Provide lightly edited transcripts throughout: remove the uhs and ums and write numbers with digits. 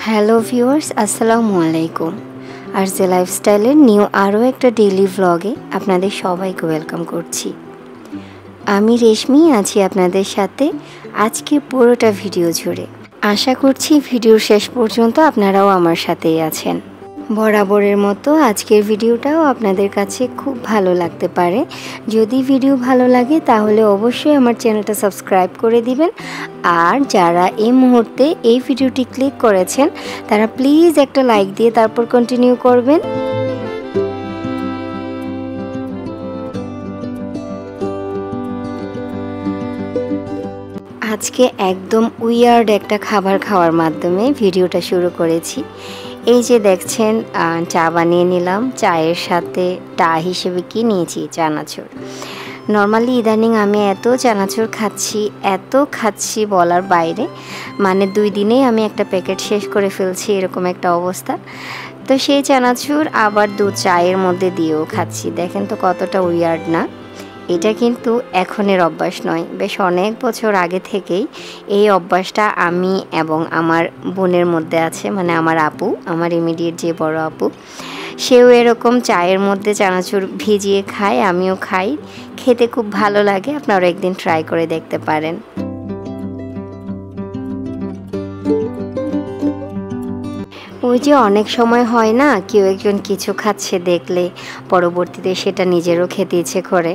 Hello viewers, আসসালামু আলাইকুম। RJ লাইফস্টাইলের new আরও একটা ডেইলি ভ্লগে আপনাদের সবাইকে ওয়েলকাম করছি। আমি রেশমি আছি আপনাদের সাথে আজকে পুরোটা ভিডিও জুড়ে। আশা করছি ভিডিওর শেষ পর্যন্ত আপনারাও আমার সাথেই আছেন। বরাবরের মতো আজকের ভিডিওটাও আপনাদের কাছে খুব ভালো লাগতে পারে। যদি ভিডিও ভালো লাগে তাহলে অবশ্যই আমার চ্যানেলটা সাবস্ক্রাইব করে দিবেন। আর যারা এই মুহূর্তে এই ভিডিওটি ক্লিক করেছেন তারা প্লিজ একটা লাইক দিয়ে তারপর কন্টিনিউ করবেন। আজকে একদম উইয়ার্ড একটা খাবার খাওয়ার মাধ্যমে ভিডিওটা শুরু করেছি। এই যে দেখছেন চা বানিয়ে নিলাম, চায়ের সাথে টা হিসেবে কি নিয়েছি চানাচুর। নর্মালি ইদানিং আমি এত চানাচুর খাচ্ছি বলার বাইরে, মানে 2 দিনেই আমি একটা প্যাকেট শেষ করে ফেলছি এরকম একটা অবস্থা। তো সেই চানাচুর আবার দুধ চায়ের মধ্যে দিয়েও খাচ্ছি। দেখেন তো কতটা উইয়ার্ড না। এটা কিন্তু এখনের অভ্যাস নয়, বেশ অনেক বছর আগে থেকেই এই অভ্যাসটা আমি এবং আমার বোনের মধ্যে আছে। মানে আমার আপু, আমার ইমিডিয়েট যে বড় আপু, সেও এরকম চায়ের মধ্যে চানাচুর ভিজিয়ে খায়, আমিও খাই। খেতে খুব ভালো লাগে, আপনারা একদিন ট্রাই করে দেখতে পারেন। ওই যে অনেক সময় হয় না, কেউ একজন কিছু খাচ্ছে দেখলে পরবর্তীতে সেটা নিজেরও খেতে ইচ্ছে করে।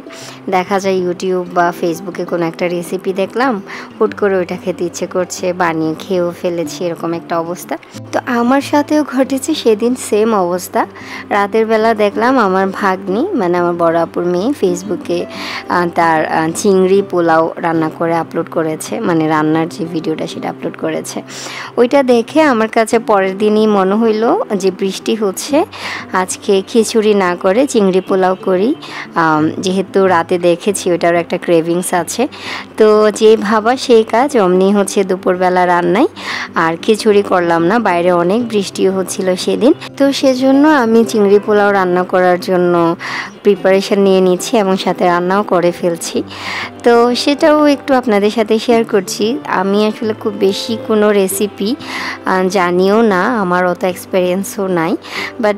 দেখা যায় ইউটিউব বা ফেসবুকে কোনো একটা রেসিপি দেখলাম, হুট করে ওইটা খেতে ইচ্ছে করছে, বানিয়ে খেয়েও ফেলেছি, এরকম একটা অবস্থা। তো আমার সাথেও ঘটেছে সেদিন সেম অবস্থা। রাতের বেলা দেখলাম আমার ভাগ্নি, মানে আমার বড় আপুর মেয়ে, ফেসবুকে তার চিংড়ি পোলাও রান্না করে আপলোড করেছে, মানে রান্নার যে ভিডিওটা সেটা আপলোড করেছে। ওইটা দেখে আমার কাছে পরের দিনই মনে হইলো যে বৃষ্টি হচ্ছে, আজকে খিচুড়ি না করে চিংড়ি পোলাও করি। যেহেতু রাতে দেখেছি ওটার একটা ক্রেভিংস আছে, তো যে ভাবা সেই কাজ, অমনি হচ্ছে দুপুরবেলা রান্নায় আর খিচুড়ি করলাম না। বাইরে অনেক বৃষ্টিও হচ্ছিল সেদিন, তো সেজন্য আমি চিংড়ি পোলাও রান্না করার জন্য প্রিপারেশন নিয়ে নিচ্ছি এবং সাথে রান্নাও করে ফেলছি। তো সেটাও একটু আপনাদের সাথে শেয়ার করছি। আমি আসলে খুব বেশি কোনো রেসিপি জানিও না, আমার অত এক্সপিরিয়েন্সও নাই, বাট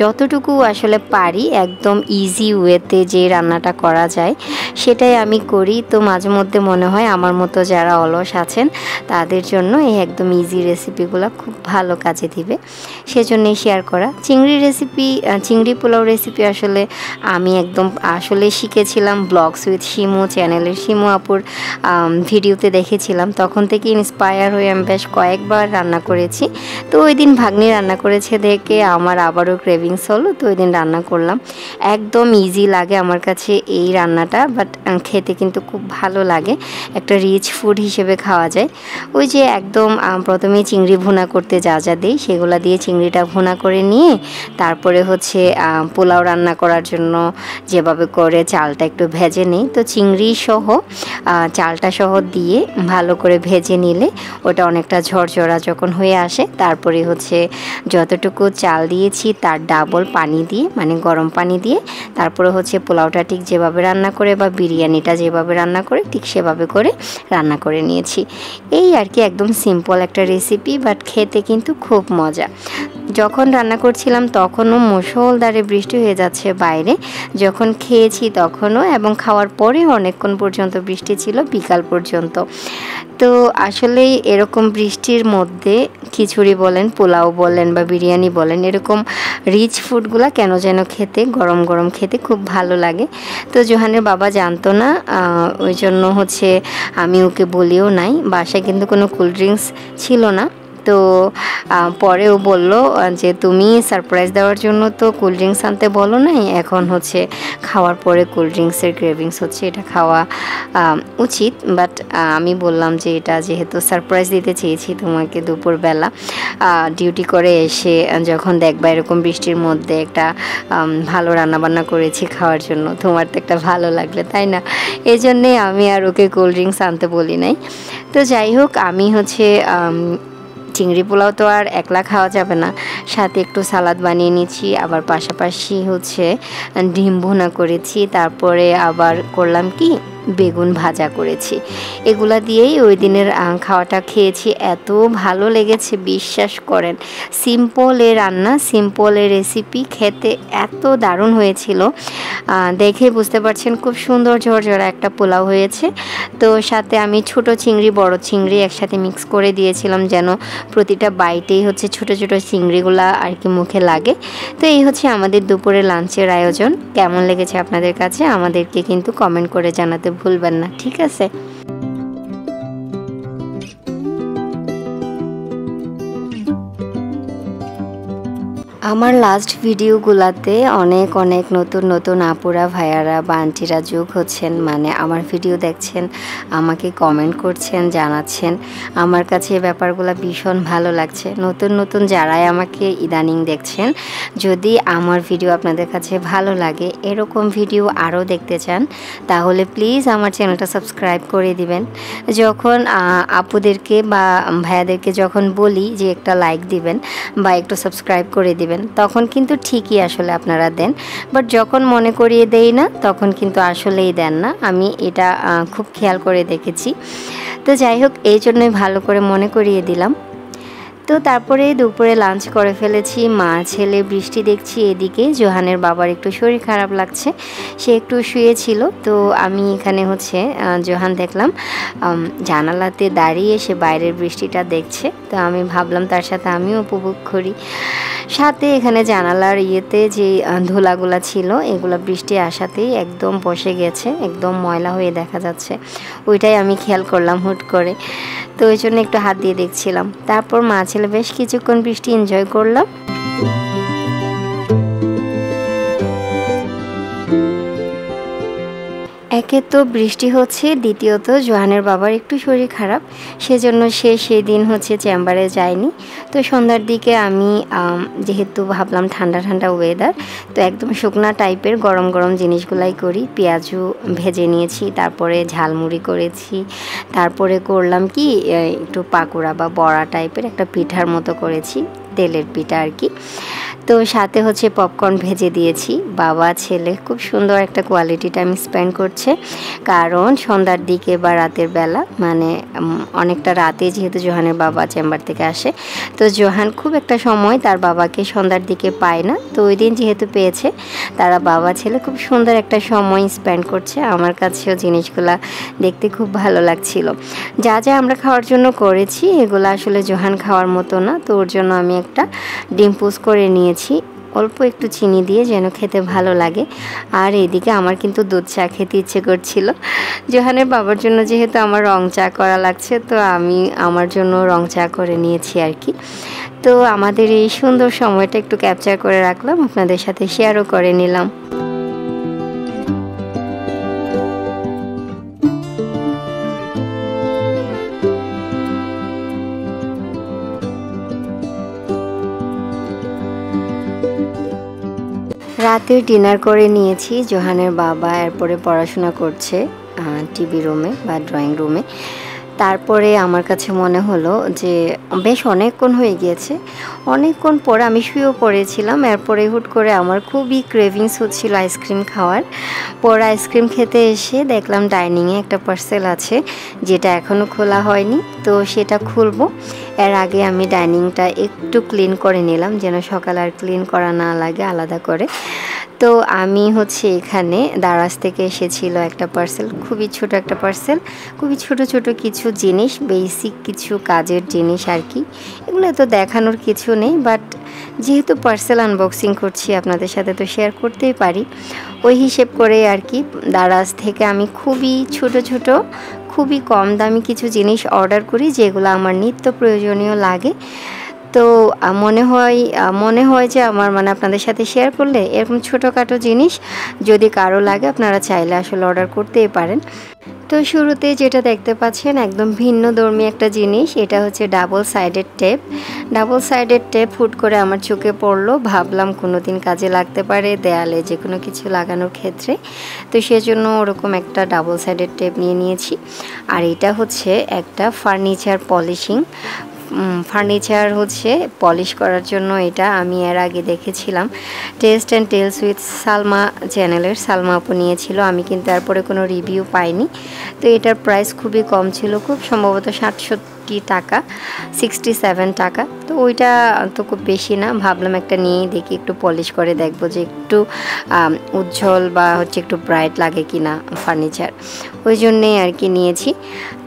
যতটুকু আসলে পারি একদম ইজি ওয়েতে যে রান্নাটা করা যায় সেটাই আমি করি। তো মাঝে মধ্যে মনে হয় আমার মতো যারা অলস আছেন তাদের জন্য এই একদম ইজি রেসিপিগুলো খুব ভালো কাজে দিবে, সেজন্যই শেয়ার করা। চিংড়ি পোলাও রেসিপি আসলে আমি একদম আসলে শিখেছিলাম ব্লগস উইথ শিমু চ্যানেলের শিমু আপুর ভিডিওতে দেখেছিলাম, তখন থেকে ইন্সপায়ার হয়ে আমি বেশ কয়েকবার রান্না করেছি। তো ওই দিন ভাগ্নি রান্না করেছে দেখে আমার আবারও ক্রেভিংস হলো, তো ওই দিন রান্না করলাম। একদম ইজি লাগে আমার কাছে এই রান্নাটা, বাট খেতে কিন্তু খুব ভালো লাগে, একটা রিচ ফুড হিসেবে খাওয়া যায়। ওই যে একদম প্রথমে চিংড়ি ভুনা করতে যা যা দিই সেগুলো দিয়ে চিংড়িটা ভুনা করে নিয়ে তারপরে হচ্ছে পোলাও রান্না করার জন্য যেভাবে করে চালটা একটু ভেজে নিই। তো চিংড়ি সহ চালটা সহ দিয়ে ভালো করে ভেজে নিলে ওটা অনেকটা ঝরঝরা যখন হয়ে আসে, তারপরে হচ্ছে যতটুকু চাল দিয়েছি তার ডাবল পানি দিয়ে, মানে গরম পানি দিয়ে, তারপরে হচ্ছে পোলাওটা ঠিক যেভাবে রান্না করে বা বিরিয়ানিটা যেভাবে রান্না করে ঠিক সেভাবে করে রান্না করে নিয়েছি। এই আর কি, একদম সিম্পল একটা রেসিপি, বাট খেতে কিন্তু খুব মজা। যখন রান্না করছিলাম তখনও মুষলধারে বৃষ্টি হয়ে যাচ্ছে বাইরে, যখন খেয়েছি তখনও, এবং খাওয়ার পরে অনেকক্ষণ পর্যন্ত বৃষ্টি ছিল, বিকাল পর্যন্ত। তো আসলে এরকম বৃষ্টির মধ্যে খিচুড়ি বলেন, পোলাও বলেন বা বিরিয়ানি বলেন, এরকম রিচ ফুডগুলো কেন যেন খেতে, গরম গরম খেতে খুব ভালো লাগে। তো জোহানের বাবা জানতো না, ওই জন্য হচ্ছে আমি ওকে বলিও নাই। বাসায় কিন্তু কোনো কোল্ড ড্রিঙ্কস ছিল না, তো পরেও বলল যে তুমি সারপ্রাইজ দেওয়ার জন্য তো কোল্ড ড্রিঙ্কস আনতে বলো নাই, এখন হচ্ছে খাওয়ার পরে কোল্ড ড্রিঙ্কসের ক্রেভিংস হচ্ছে, এটা খাওয়া উচিত। বাট আমি বললাম যে এটা যেহেতু সারপ্রাইজ দিতে চেয়েছি তোমাকে দুপুরবেলা ডিউটি করে এসে, যখন দেখবা এরকম বৃষ্টির মধ্যে একটা ভালো রান্নাবান্না করেছি খাওয়ার জন্য, তোমার তো একটা ভালো লাগলে তাই না, এই জন্যে আমি আর ওকে কোল্ড ড্রিঙ্কস আনতে বলি নাই। তো যাই হোক, আমি হচ্ছে চিংড়ি পোলাও তো আর একলা খাওয়া যাবে না, সাথে একটু সালাদ বানিয়ে নিচ্ছি, আবার পাশাপাশি হচ্ছে ডিম ভুনা করেছি, তারপরে আবার করলাম কি বেগুন ভাজা করেছি। এগুলা দিয়েই ওই দিনের খাওয়াটা খেয়েছি, এত ভালো লেগেছে বিশ্বাস করেন। সিম্পল এ রান্না, সিম্পল এ রেসিপি, খেতে এত দারুণ হয়েছিল, দেখে বুঝতে পারছেন খুব সুন্দর ঝরঝরা একটা পোলাও হয়েছে। তো সাথে আমি ছোট চিংড়ি বড় চিংড়ি একসাথে মিক্স করে দিয়েছিলাম, যেন প্রতিটা বাইটেই হচ্ছে ছোট ছোট চিংড়িগুলা আর কি মুখে লাগে। তো এই হচ্ছে আমাদের দুপুরে লাঞ্চের আয়োজন। কেমন লেগেছে আপনাদের কাছে আমাদেরকে কিন্তু কমেন্ট করে জানাতে ভুলবেন না, ঠিক আছে? আমার লাস্ট ভিডিওগুলোতে অনেক অনেক নতুন নতুন আপুরা ভাইয়ারা বা আন্টিরা যোগ হচ্ছেন, মানে আমার ভিডিও দেখছেন, আমাকে কমেন্ট করছেন, জানাচ্ছেন। আমার কাছে এই ব্যাপারগুলো ভীষণ ভালো লাগছে। নতুন নতুন যারাই আমাকে ইদানিং দেখছেন, যদি আমার ভিডিও আপনাদের কাছে ভালো লাগে, এরকম ভিডিও আরও দেখতে চান, তাহলে প্লিজ আমার চ্যানেলটা সাবস্ক্রাইব করে দিবেন। যখন আপুদেরকে বা ভাইয়াদেরকে যখন বলি যে একটা লাইক দিবেন বা একটু সাবস্ক্রাইব করে দিবেন, তখন কিন্তু ঠিকই আসলে আপনারা দেন, বাট যখন মনে করিয়ে দেই না তখন কিন্তু আসলেই দেন না। আমি এটা খুব খেয়াল করে দেখেছি। তো যাই হোক, এই জন্যই ভালো করে মনে করিয়ে দিলাম। তো তারপরে দুপুরে লাঞ্চ করে ফেলেছি, মা ছেলে বৃষ্টি দেখছি এদিকে। জোহানের বাবার একটু শরীর খারাপ লাগছে, সে একটু শুয়েছিল। তো আমি এখানে হচ্ছে জোহান দেখলাম জানালাতে দাঁড়িয়ে সে বাইরের বৃষ্টিটা দেখছে, তো আমি ভাবলাম তার সাথে আমিও উপভোগ করি। সাথে এখানে জানালার ইয়েতে যে ধুলাগুলা ছিল, এগুলো বৃষ্টি আসাতেই একদম বসে গেছে, একদম ময়লা হয়ে দেখা যাচ্ছে। ওইটাই আমি খেয়াল করলাম হুট করে, তো ওই জন্য একটু হাত দিয়ে দেখছিলাম। তারপর মা ছেলে বেশ কিছুক্ষণ বৃষ্টি এনজয় করলাম। একে তো বৃষ্টি হচ্ছে, দ্বিতীয়ত জোহানের বাবার একটু শরীর খারাপ, সেজন্য সে সেদিন হচ্ছে চেম্বারে যায়নি। তো সন্ধ্যার দিকে আমি যেহেতু ভাবলাম ঠান্ডা ঠান্ডা ওয়েদার, তো একদম শুকনা টাইপের গরম গরম জিনিসগুলাই করি। পেঁয়াজু ভেজে নিয়েছি, তারপরে ঝালমুড়ি করেছি, তারপরে করলাম কি একটু পাকোড়া বা বড়া টাইপের একটা পিঠার মতো করেছি, তেলের পিঠা আর কি। তো সাথে হচ্ছে পপকর্ন ভেজে দিয়েছি। বাবা ছেলে খুব সুন্দর একটা কোয়ালিটি টাইম স্পেন্ড করছে, কারণ সন্ধ্যার দিকে বা রাতের বেলা, মানে অনেকটা রাতে যেহেতু জোহানের বাবা চেম্বার থেকে আসে, তো জোহান খুব একটা সময় তার বাবাকে সন্ধ্যার দিকে পায় না। তো ওই দিন যেহেতু পেয়েছে, তারা বাবা ছেলে খুব সুন্দর একটা সময় স্পেন্ড করছে। আমার কাছেও জিনিসগুলা দেখতে খুব ভালো লাগছিল। যা যা আমরা খাওয়ার জন্য করেছি এগুলো আসলে জোহান খাওয়ার মতো না, তো ওর জন্য আমি একটা ডিম পোস্ট করে নিয়েছি, অল্প একটু চিনি দিয়ে, যেন খেতে ভালো লাগে। আর এদিকে আমার কিন্তু দুধ চা খেতে ইচ্ছে করছিল। জোহানের বাবার জন্য যেহেতু আমার রং চা করা লাগছে, তো আমি আমার জন্য রং চা করে নিয়েছি আর কি। তো আমাদের এই সুন্দর সময়টা একটু ক্যাপচার করে রাখলাম, আপনাদের সাথে শেয়ারও করে নিলাম। রাতে ডিনার করে নিয়েছি, জোহানের বাবা এরপরে পড়াশোনা করছে টিভি রুমে বা ড্রয়িং রুমে। তারপরে আমার কাছে মনে হলো যে বেশ অনেকক্ষণ হয়ে গিয়েছে, অনেকক্ষণ পরে আমি শুয়েও পড়েছিলাম। এরপরে হুট করে আমার খুবই ক্রেভিংস হচ্ছিল আইসক্রিম খাওয়ার। পরে আইসক্রিম খেতে এসে দেখলাম ডাইনিংয়ে একটা পার্সেল আছে, যেটা এখনও খোলা হয়নি, তো সেটা খুলবো। এর আগে আমি ডাইনিংটা একটু ক্লিন করে নিলাম, যেন সকালে আর ক্লিন করা না লাগে আলাদা করে। তো আমি হচ্ছে এখানে দারাজ থেকে এসেছিল একটা পার্সেল, খুবই ছোট একটা পার্সেল, খুবই ছোট ছোট কিছু জিনিস, বেসিক কিছু কাজের জিনিস আর কি। এগুলো তো দেখানোর কিছু নেই, বাট যেহেতু পার্সেল আনবক্সিং করছি আপনাদের সাথে তো শেয়ার করতেই পারি। ওই হিসেব করে আর কি দারাজ থেকে আমি খুবই ছোট ছোট খুবই কম দামি কিছু জিনিস অর্ডার করি যেগুলো আমার নিত্য প্রয়োজনীয় লাগে। তো মনে হয় যে আমার মানে আপনাদের সাথে শেয়ার করলে এরকম ছোটোখাটো জিনিস যদি কারো লাগে আপনারা চাইলে আসলে অর্ডার করতেই পারেন। তো শুরুতে যেটা দেখতে পাচ্ছেন একদম ভিন্নধর্মী একটা জিনিস, এটা হচ্ছে double sided tape. Double sided tape হুট করে আমার চোখে পড়লো, ভাবলাম কোনো দিন কাজে লাগতে পারে দেয়ালে যে কোনো কিছু লাগানোর ক্ষেত্রে। তো সেজন্য ওরকম একটা ডাবল সাইডেড টেপ নিয়েছি। আর এটা হচ্ছে একটা ফার্নিচার পলিশিং। ফার্নিচার হচ্ছে পলিশ করার জন্য এটা আমি এর আগে দেখেছিলাম test and tales with Salma চ্যানেলের, সালমা আপু নিয়েছিল। আমি কিন্তু তারপরে কোনো রিভিউ পাইনি। তো এটার প্রাইস খুবই কম ছিল, খুব সম্ভবত 67 টাকা, 67 টাকা। তো ওইটা তো খুব বেশি না, ভাবলাম একটা নিয়েই দেখি, একটু পলিশ করে দেখবো যে একটু উজ্জ্বল বা হচ্ছে একটু ব্রাইট লাগে কি না ফার্নিচার, ওই জন্যেই আর কি নিয়েছি।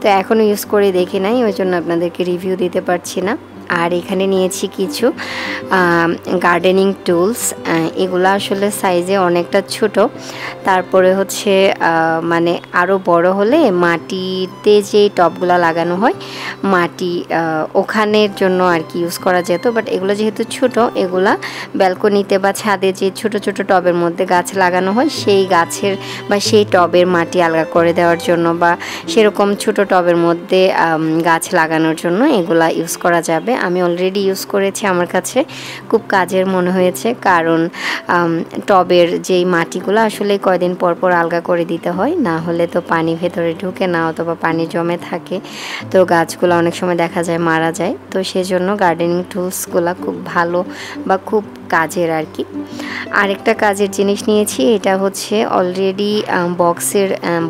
তো এখনও ইউজ করে দেখি নাই, ওই জন্য আপনাদেরকে রিভিউ দিতে পারছি না। আর এখানে নিয়েছি কিছু গার্ডেনিং টুলস, এগুলো আসলে সাইজে অনেকটা ছোট, তারপরে হচ্ছে মানে আরও বড় হলে মাটিতে যে টবগুলো লাগানো হয় মাটি ওখানের জন্য আর কি ইউজ করা যেত। বাট এগুলো যেহেতু ছোট, এগুলা ব্যালকনিতে বা ছাদে যে ছোট ছোট টবের মধ্যে গাছ লাগানো হয় সেই গাছের বা সেই টবের মাটি আলগা করে দেওয়ার জন্য বা সেরকম ছোট টবের মধ্যে গাছ লাগানোর জন্য এগুলা ইউজ করা যাবে। আমি অলরেডি ইউজ করেছি, আমার কাছে খুব কাজের মনে হয়েছে, কারণ টবের যেই মাটিগুলো আসলে কয়দিন পর পর আলগা করে দিতে হয়, না হলে তো পানি ভেতরে ঢুকে না, অথবা পানি জমে থাকে, তো গাছগুলো অনেক সময় দেখা যায় মারা যায়। তো সেজন্য গার্ডেনিং টুলসগুলো খুব ভালো বা খুব কাজের আর কি। আরেকটা কাজের জিনিস নিয়েছি, এটা হচ্ছে অলরেডি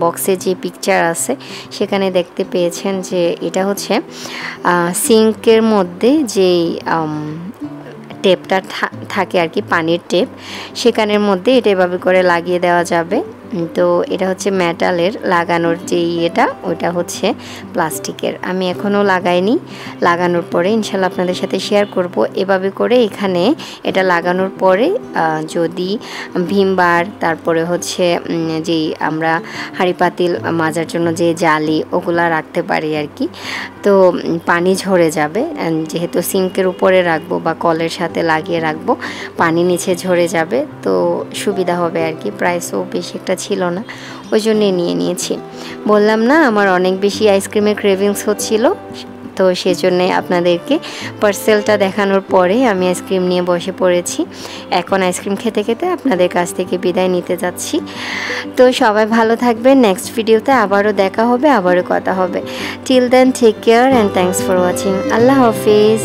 বক্সে যে পিকচার আছে সেখানে দেখতে পেয়েছেন যে এটা হচ্ছে সিঙ্কের মধ্যে যেই টেপটা থাকে আর কি, পানির টেপ, সেখানের মধ্যে এটা এভাবে করে লাগিয়ে দেওয়া যাবে। তো এটা হচ্ছে মেটালের, লাগানোর যে ইয়েটা ওটা হচ্ছে প্লাস্টিকের। আমি এখনও লাগাইনি, লাগানোর পরে ইনশাল্লাহ আপনাদের সাথে শেয়ার করব। এভাবে করে এখানে এটা লাগানোর পরে যদি ভিমবার, তারপরে হচ্ছে যেই আমরা হাঁড়ি পাতিল মাজার জন্য যে জালি ওগুলা রাখতে পারি আর কি, তো পানি ঝরে যাবে। যেহেতু সিঙ্কের উপরে রাখবো বা কলের সাথে লাগিয়ে রাখবো, পানি নিচে ঝরে যাবে, তো সুবিধা হবে আর কি। প্রাইসও বেশি একটা ছিল না, ওই জন্যে নিয়েছি। বললাম না আমার অনেক বেশি আইসক্রিমের ক্রেভিংস হচ্ছিল, তো সেজন্যে আপনাদেরকে পার্সেলটা দেখানোর পরে আমি আইসক্রিম নিয়ে বসে পড়েছি। এখন আইসক্রিম খেতে খেতে আপনাদের কাছ থেকে বিদায় নিতে যাচ্ছি। তো সবাই ভালো থাকবেন, নেক্সট ভিডিওতে আবারও দেখা হবে, আবারও কথা হবে। Till then take care and thanks for watching. আল্লাহ হাফিজ।